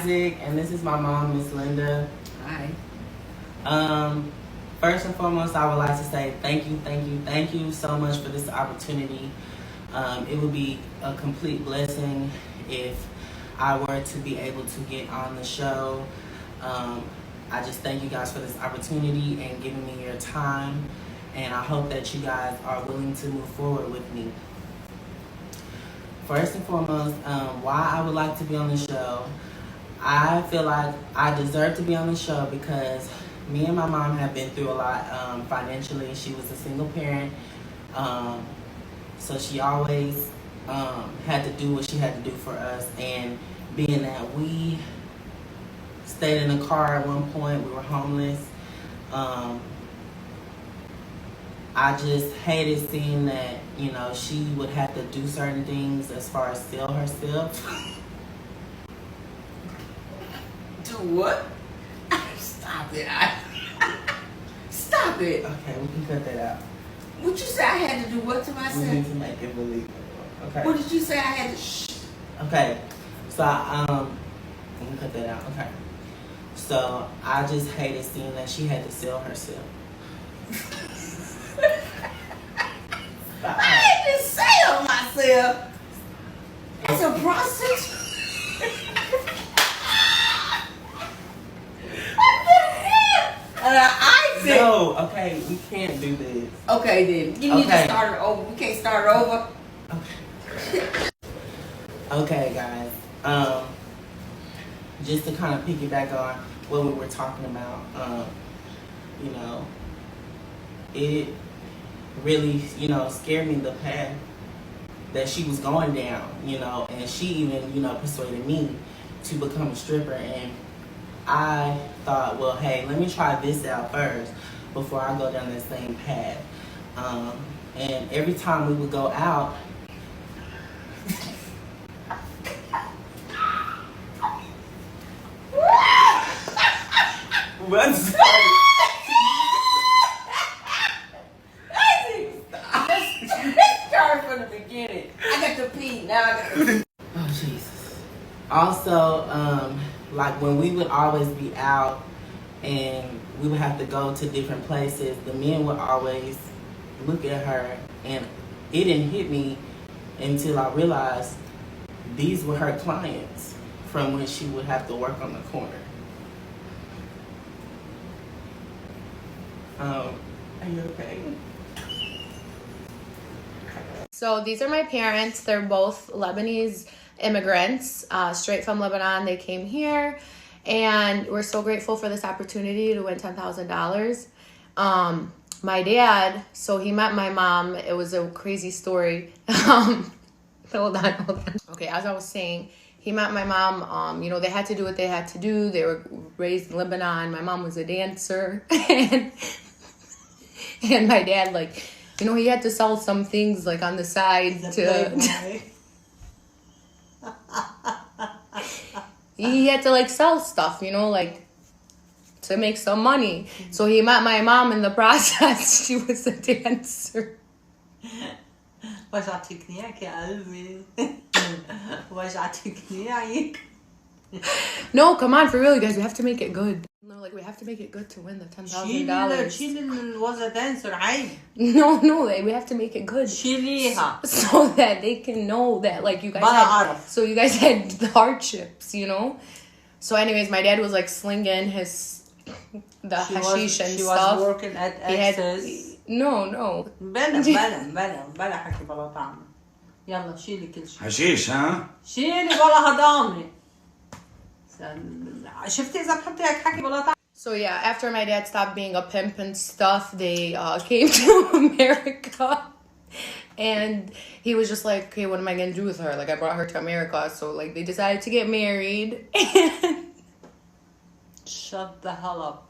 Isaac, and this is my mom, Miss Linda. Hi. First and foremost, I would like to say thank you so much for this opportunity. It would be a complete blessing if I were to be able to get on the show. I just thank you guys for this opportunity and giving me your time, and I hope that you guys are willing to move forward with me. First and foremost, why I would like to be on the show. I feel like I deserve to be on the show because me and my mom have been through a lot financially. She was a single parent, so she always had to do what she had to do for us. And being that we stayed in a car at one point, we were homeless. I just hated seeing that, you know, she would have to do certain things as far as sell herself. Do what? Stop it. Stop it. Okay, we can cut that out. What you say I had to do what to myself? We need to make it believable. Okay. What did you say I had to shh? Okay. So, we can cut that out. Okay. So, I just hated seeing that she had to sell herself. I had to sell myself. As a prostitute. What the hell? I said. No, okay, we can't do this. Okay then. You need to start it over. We can't start over. Okay. Okay, guys. Just to kind of piggyback on what we were talking about, you know, it really, you know, scared me the path that she was going down, you know, and she even, you know, persuaded me to become a stripper. And I thought, well, hey, let me try this out first before I go down that same path. And every time we would go out, let's start from the beginning. I got to pee. Now I got to pee. Oh, Jesus. Also, like when we would always be out and we would have to go to different places, the men would always look at her, and it didn't hit me until I realized these were her clients from when she would have to work on the corner. Are you okay? So these are my parents. They're both Lebanese immigrants, straight from Lebanon. They came here, and we're so grateful for this opportunity to win $10,000. My dad, so he met my mom. It was a crazy story. Hold on. Okay, as I was saying, he met my mom. You know, they had to do what they had to do. They were raised in Lebanon. My mom was a dancer. And my dad, like, you know, he had to sell some things, like, on the side he had to, like, sell stuff, you know, like, to make some money. So he met my mom in the process. She was a dancer. وجعتك يا قلبي وجعتك. No, come on, for real, you guys, we have to make it good. No, like, we have to make it good to win the $10,000. شيلي was a dancer عيب. No, like, we have to make it good. شيليها. So that they can know that, like, you guys had the hardships, you know? So anyways, my dad was, like, slinging the hashish and she stuff. Was working at Access. No. بلا حكي بلا طعمة. يلا شيلي كل شيء. حشيش ها؟ شيلي بلا هضامة. شفتي إذا بحطي هيك حكي بلا طعمة. So yeah, after my dad stopped being a pimp and stuff, they came to America. And he was just like, okay, what am I going to do with her? Like, I brought her to America. So, like, they decided to get married. And shut the hell up.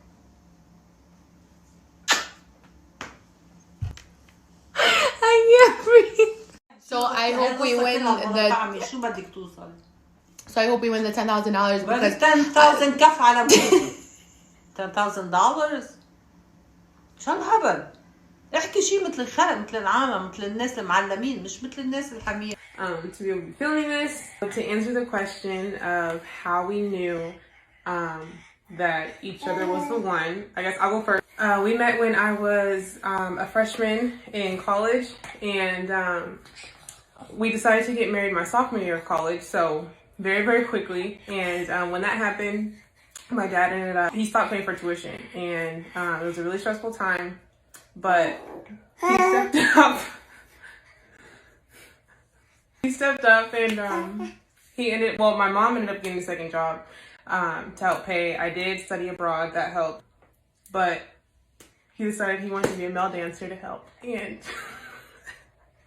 I can't breathe. So I hope we win شو بدك توصل؟ So I hope we win the $10,000 because 10,000 كف على بوتي. $10,000 شو الهبل؟ احكي شيء مثل الخلق، مثل العالم، مثل الناس المعلمين، مش مثل الناس الحمير. to be able to be filming this. To answer the question of how we knew that each other was the one, I guess I'll go first. We met when I was a freshman in college, and we decided to get married my sophomore year of college, so very, very quickly. And when that happened, my dad ended up, he stopped paying for tuition, and it was a really stressful time, but he stepped up. He stepped up, and my mom ended up getting a second job to help pay. I did study abroad, that helped, but he decided he wanted to be a male dancer to help, and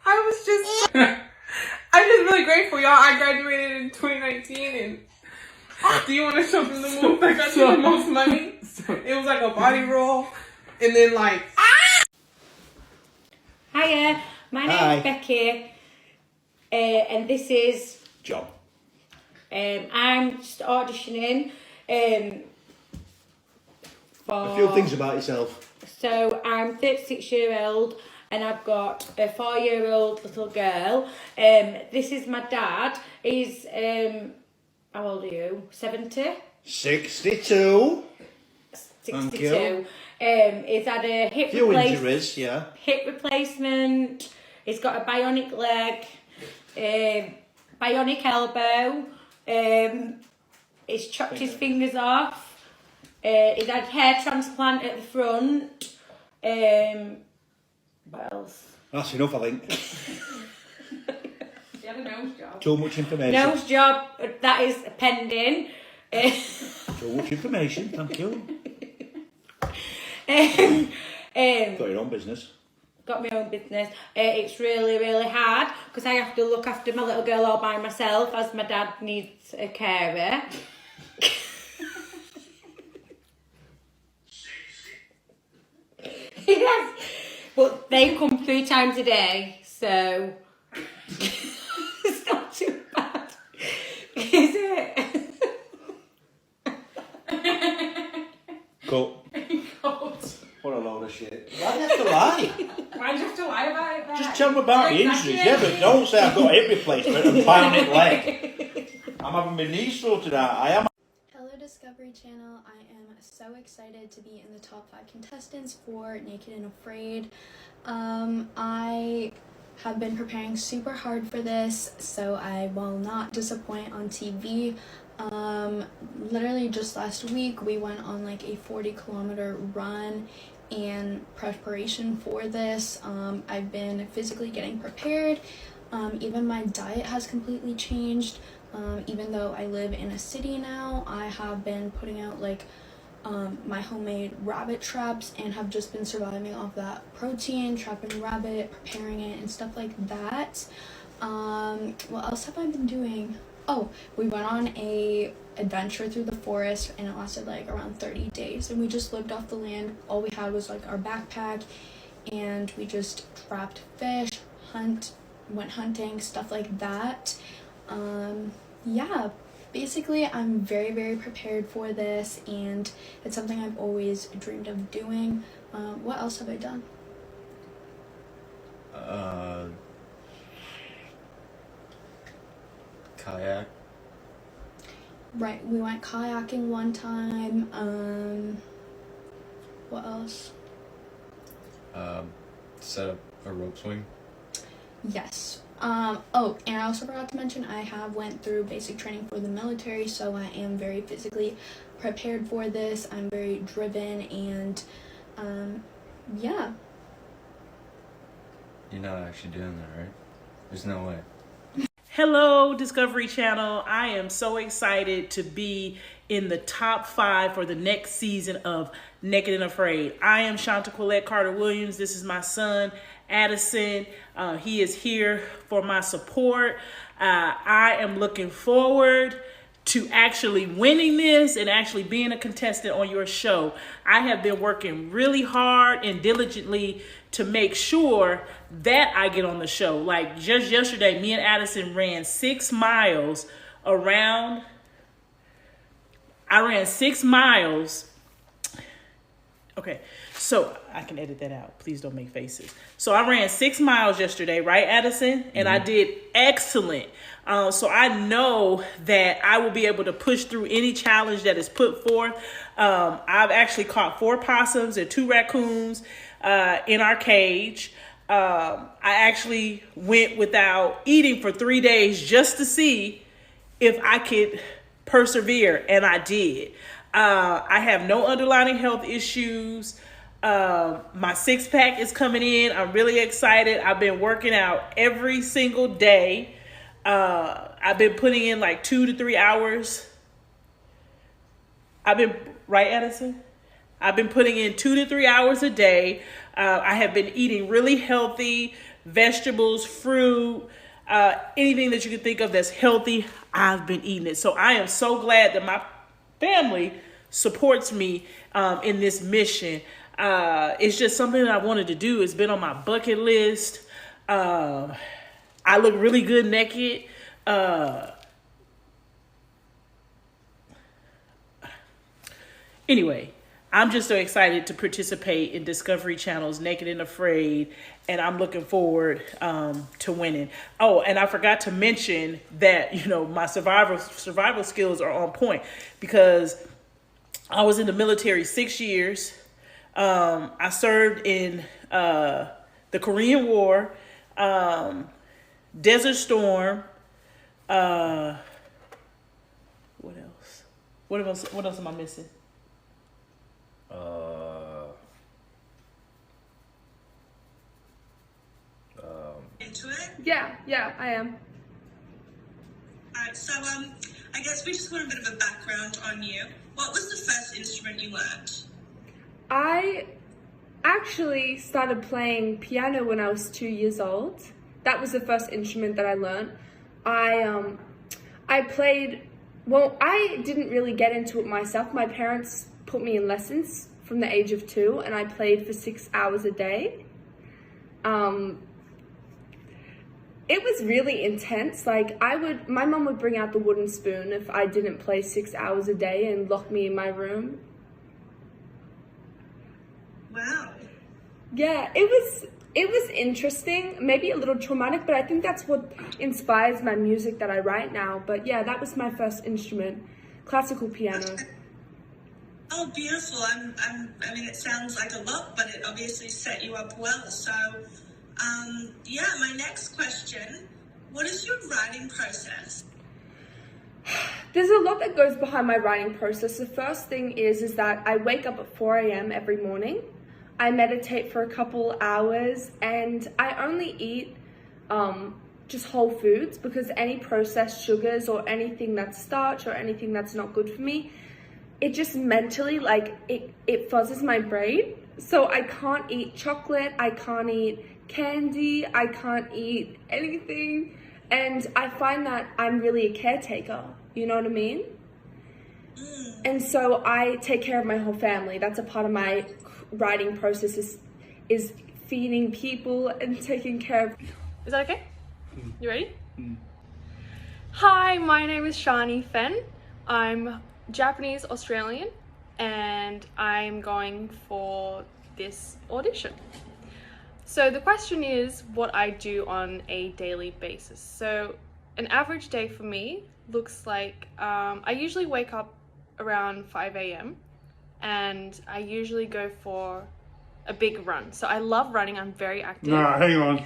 I'm just really grateful, y'all. I graduated in 2019, and do you want to show them the move that got you the most money? It was like a body roll, and then like, Hiya, my name's Becky, and this is John. I'm just auditioning for... A few things about yourself. So I'm 36-year-old, and I've got a 4-year-old little girl. This is my dad. He's how old are you? 70? 62. 62. He's had a Few injuries, yeah. hip replacement. He's got a bionic leg, bionic elbow. He's chopped his fingers off. He's had hair transplant at the front. What else? That's enough, I think. He had a nose job. Too much information. Nose job, that is pending. Too much information, thank you. Got your own business. Got my own business. It's really, really hard because I have to look after my little girl all by myself, as my dad needs a carer. Yes, but they come 3 times a day, so it's not too bad, is it? Cut. What a load of shit. Why do you have to lie? Why do you have to lie about it? Just tell me about the injuries, yeah, but don't say I've got a hip replacement and bionic leg. I'm having my knees sorted out. I am. Hello Discovery Channel, I am so excited to be in the top 5 contestants for Naked and Afraid. I have been preparing super hard for this, so I will not disappoint on TV. Literally just last week we went on like a 40-kilometer run in preparation for this. I've been physically getting prepared. Even my diet has completely changed. Even though I live in a city now, I have been putting out like my homemade rabbit traps and have just been surviving off that protein, trapping rabbit, preparing it and stuff like that. What else have I been doing? Oh, we went on a adventure through the forest and it lasted like around 30 days, and we just lived off the land. All we had was like our backpack, and we just trapped fish, went hunting, stuff like that. Yeah, basically I'm very, very prepared for this, and it's something I've always dreamed of doing. What else have I done? Kayak. Right, we went kayaking one time. What else? Set up a rope swing. Yes. Oh, and I also forgot to mention I have went through basic training for the military, so I am very physically prepared for this. I'm very driven, and yeah. You're not actually doing that, right? There's no way. Hello, Discovery Channel. I am so excited to be in the top 5 for the next season of Naked and Afraid. I am Shanta Quillette Carter-Williams. This is my son, Addison. He is here for my support. I am looking forward to actually winning this and actually being a contestant on your show. I have been working really hard and diligently to make sure that I get on the show. Like just yesterday, me and Addison ran 6 miles around. I ran 6 miles Okay, so I can edit that out. Please don't make faces. So I ran 6 miles yesterday, right, Addison? And I did excellent. So I know that I will be able to push through any challenge that is put forth. I've actually caught 4 possums and 2 raccoons in our cage. I actually went without eating for 3 days just to see if I could persevere, and I did. I have no underlying health issues. My 6-pack is coming in. I'm really excited. I've been working out every single day. I've been putting in like 2 to 3 hours. Right, Addison? I've been putting in 2 to 3 hours a day. I have been eating really healthy vegetables, fruit, anything that you can think of that's healthy. I've been eating it. So I am so glad that my family supports me in this mission. It's just something that I wanted to do. It's been on my bucket list. I look really good naked. Anyway, I'm just so excited to participate in Discovery Channel's Naked and Afraid, and I'm looking forward to winning. Oh, and I forgot to mention that, you know, my survival skills are on point because I was in the military 6 years. I served in the Korean War, Desert Storm. What else? What else am I missing? Into it? Yeah, I am. Alright, so I guess we just want a bit of a background on you. What was the first instrument you learned? I actually started playing piano when I was 2 years old. That was the first instrument that I learned. I played, well, I didn't really get into it myself. My parents put me in lessons from the age of 2, and I played for 6 hours a day. It was really intense. Like, my mom would bring out the wooden spoon if I didn't play 6 hours a day and lock me in my room. Wow. Yeah, it was interesting, maybe a little traumatic, but I think that's what inspires my music that I write now. But yeah, that was my first instrument, classical piano. Oh, beautiful. I mean, it sounds like a lot, but it obviously set you up well. So, yeah, my next question, what is your writing process? There's a lot that goes behind my writing process. The first thing is that I wake up at 4 a.m. every morning. I meditate for a couple hours, and I only eat just whole foods, because any processed sugars or anything that's starch or anything that's not good for me, it just mentally, like, it fuzzes my brain. So I can't eat chocolate, I can't eat candy, I can't eat anything. And I find that I'm really a caretaker, you know what I mean? And so I take care of my whole family. That's a part of my writing process, is feeding people and taking care of. Is that okay? You ready? Hi, my name is Shani Fen. I'm Japanese Australian, and I'm going for this audition. So the question is what I do on a daily basis. So an average day for me looks like I usually wake up around 5 a.m. and I usually go for a big run. So I love running. I'm very active. No, hang on.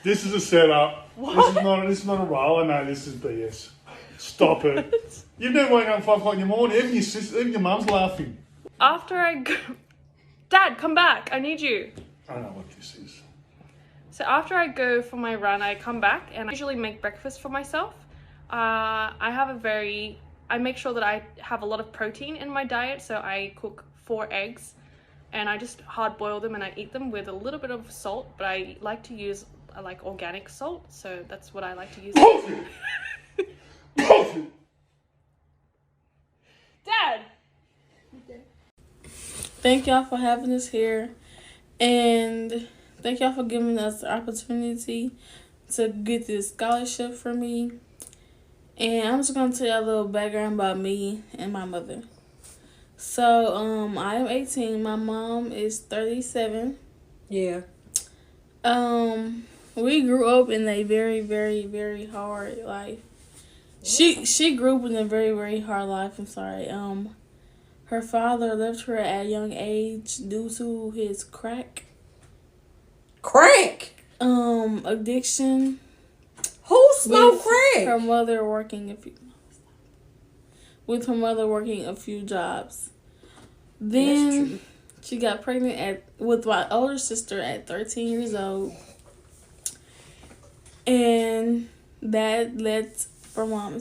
This is a setup. This is not a role. I know this is BS. Stop it. You've never woken up at 5 o'clock in the morning. Even your mum's laughing. After I go... Dad, come back. I need you. I know what this is. So after I go for my run, I come back and I usually make breakfast for myself. I make sure that I have a lot of protein in my diet. So I cook 4 eggs and I just hard boil them and I eat them with a little bit of salt, but I like to use organic salt. So that's what I like to use. Dad! Thank y'all for having us here, and thank y'all for giving us the opportunity to get this scholarship for me. And I'm just going to tell y'all a little background about me and my mother. So, I am 18. My mom is 37. Yeah. We grew up in a very, very, very hard life. She grew up in a very, very hard life. I'm sorry. Her father left her at a young age due to his crack. Crack? Addiction. Who smoked crack? Her mother working a few jobs. Then she got pregnant with my older sister at 13 years old. And that led for mom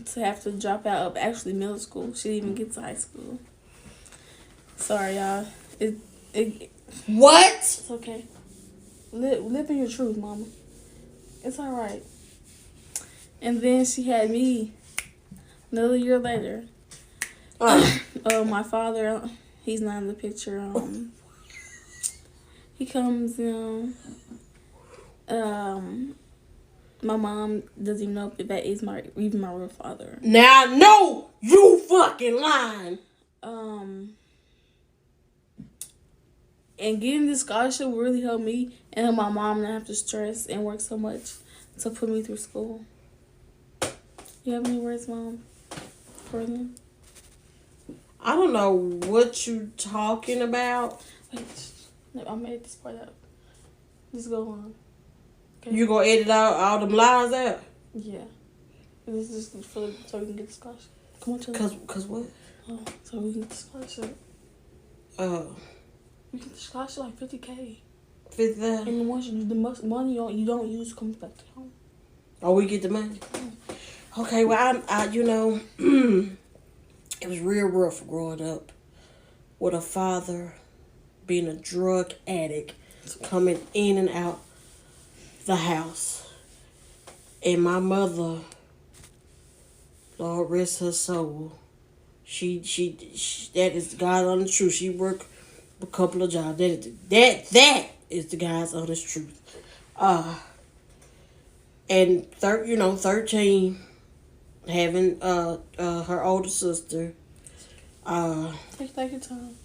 to have to drop out of actually middle school. She didn't even get to high school. Sorry, y'all. What? It's okay. Live in your truth, mama. It's alright. And then she had me another year later. My father, he's not in the picture. He comes, my mom doesn't even know if that is even my real father. Now, no, you fucking lying. And getting this scholarship really helped me and help my mom not have to stress and work so much to put me through school. You have any words, Mom, for them? I don't know what you talking about. Wait, I'm gonna edit this part out. Just go on. Okay. You gonna edit out all them lies out? Yeah. This is so we can get the scholarship. Come on, tell Cause what? So we can get the scholarship. We get the scholarship like $50K. $50,000. And once the most money you don't use comes back to home. Oh, we get the money. Okay, well, I it was real rough growing up with a father being a drug addict, coming in and out the house, and my mother, Lord rest her soul, she that is God's honest truth. She worked a couple of jobs. That is the God's honest truth. And 13, having her older sister. Take your time.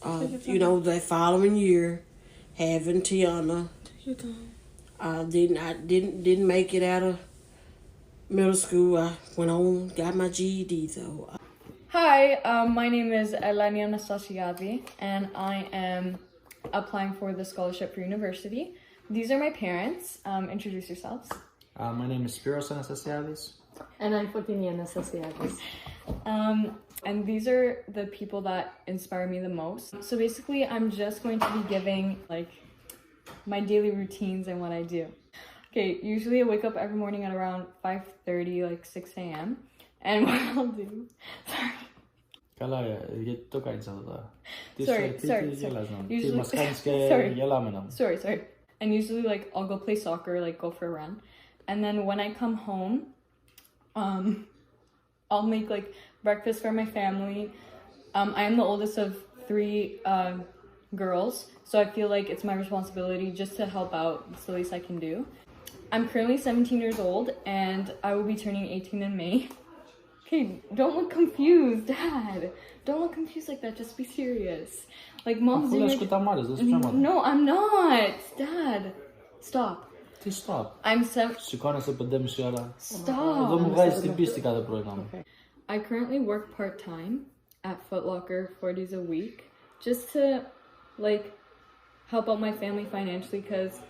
That following year, having Tiana. Take your time. Didn't make it out of middle school. I went on, got my GED though. Hi, my name is Eleni Anastasiadi, and I am applying for the scholarship for university. These are my parents. Introduce yourselves. My name is Spiros Anastasiadis. And I'm Fotini Anastasiadis. And these are the people that inspire me the most. So basically, I'm just going to be giving my daily routines and what I do. Okay, usually I wake up every morning at around 5:30, 6 a.m. And what I'll do, sorry. And usually I'll go play soccer, go for a run. And then when I come home, I'll make breakfast for my family. I am the oldest of 3 girls, so I feel like it's my responsibility just to help out. It's the least I can do. I'm currently 17 years old, and I will be turning 18 in May. Okay, don't look confused, Dad. Don't look confused like that. Just be serious. Mom's doing No, I'm not. Dad, stop. Stop. I'm Stop. Okay. I currently work part-time at Foot Locker 4 days a week just to help out my family financially because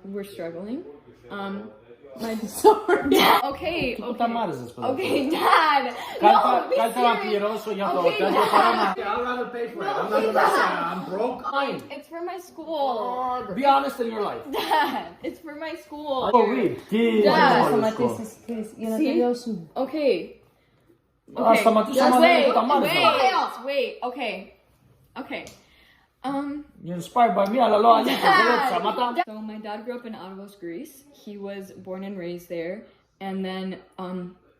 we're struggling. Sorry. Okay, Dad. No, be serious. Okay, Dad. I'd rather pay for it. I'm not gonna say I'm broke. Fine. It's for my school. Be honest in your life. Dad, it's for my school. Go read. Dad. Okay. Wait. Okay. You're inspired by me. Dad. So my dad grew up in Argos, Greece. He was born and raised there, and then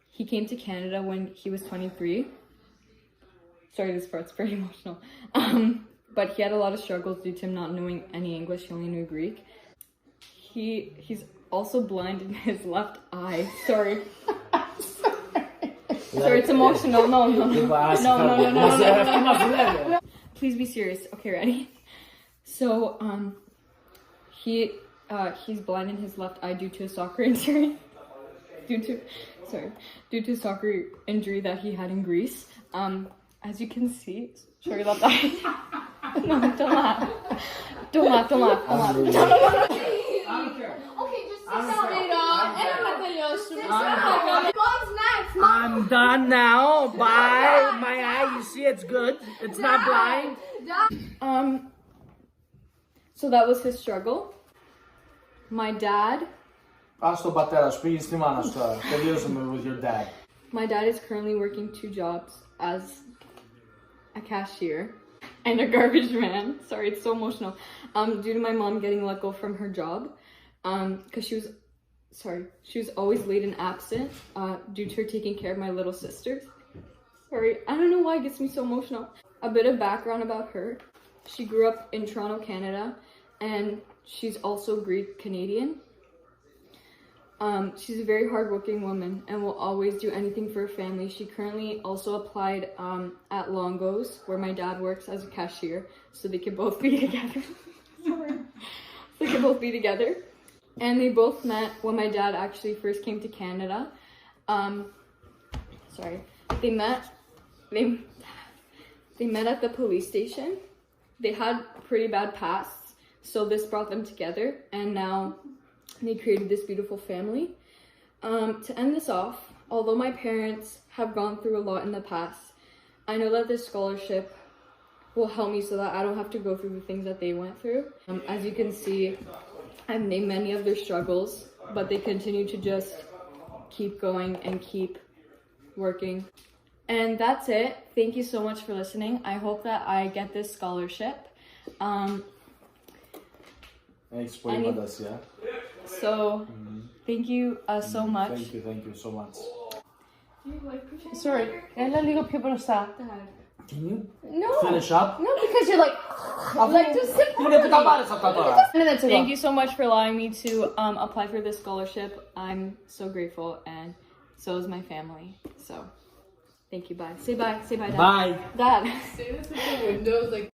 he came to Canada when he was 23. Sorry, this part's pretty emotional. But he had a lot of struggles due to him not knowing any English. He only knew Greek. He's also blind in his left eye. Sorry. Sorry, it's emotional. No. Please be serious. Okay, ready? So, he's blind in his left eye due to a soccer injury. Due to soccer injury that he had in Greece. As you can see, show your left eye. No, don't laugh. Don't laugh. No. I'm done now. Bye. My eye, you see, it's good. It's not blind. So that was his struggle. My dad. Ας τον πατέρα σου, πήγες στη μάνα σου τώρα. Τελείωσαμε with your dad. My dad is currently working 2 jobs as a cashier and a garbage man. Sorry, it's so emotional. Due to my mom getting let go from her job, because she was always late and absent, due to her taking care of my little sisters. Sorry, I don't know why it gets me so emotional. A bit of background about her. She grew up in Toronto, Canada, and she's also Greek Canadian. She's a very hardworking woman and will always do anything for her family. She currently also applied at Longo's, where my dad works as a cashier, so they could both be together. Sorry. So they could both be together. And they both met when my dad actually first came to Canada. They met at the police station. They had pretty bad pasts, so this brought them together, and now they created this beautiful family. To end this off, although my parents have gone through a lot in the past, I know that this scholarship will help me so that I don't have to go through the things that they went through. As you can see, I've named many of their struggles, but they continue to just keep going and keep working. And that's it. Thank you so much for listening. I hope that I get this scholarship. So, thank you so much. Thank you so much. Sorry, έλα λίγο πιο μπροστά. Can you No. finish up? No, because you're like just sit. Thank you so much for allowing me to apply for this scholarship. I'm so grateful, and so is my family. So, thank you. Bye. Say bye. Say bye, Dad. Bye. Dad. Say this at the windows, like.